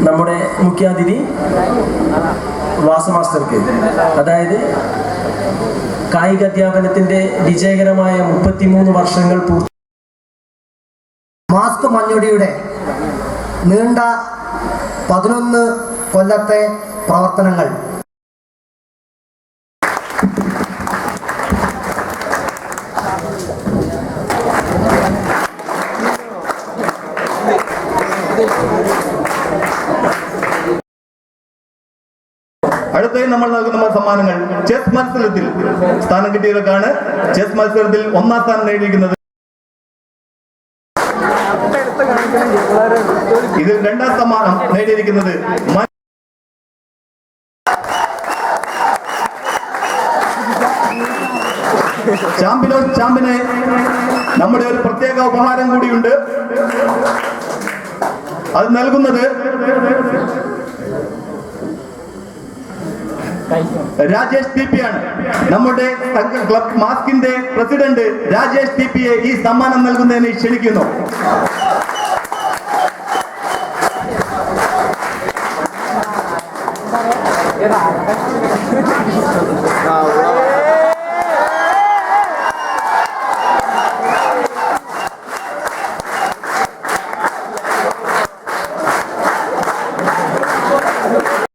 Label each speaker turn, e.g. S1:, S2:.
S1: നമ്മുടെ മുഖ്യാതിഥി വാസു മാസ്റ്റർക്ക്, അതായത് കായിക അധ്യാപനത്തിന്റെ വിജയകരമായ 33 വർഷങ്ങൾ
S2: മാസ്ക് മഞ്ഞൊടിയുടെ നീണ്ട 11 കൊല്ലത്തെ പ്രവർത്തനങ്ങൾ
S3: അടുത്തായി നമ്മൾ നൽകുന്ന സമ്മാനങ്ങൾ ചെസ് മത്സരത്തിൽ സ്ഥാനം കിട്ടിയവർക്കാണ്. ചെസ് മത്സരത്തിൽ 1ാം സ്ഥാനം നേടിയിരിക്കുന്നത്. ഇതിൽ 2ാം സമ്മാനം നേടിയിരിക്കുന്നത് ചാമ്പിന് നമ്മുടെ ഒരു പ്രത്യേക ഉപഹാരം കൂടിയുണ്ട്. അത് നൽകുന്നത് രാജേഷ് ടി പി ആണ്. നമ്മുടെ ക്ലബ് മാസ്കിന്റെ പ്രസിഡന്റ് രാജേഷ് ടി പിയെ ഈ സമ്മാനം നൽകുന്നതിന് ക്ഷണിക്കുന്നു.
S4: Era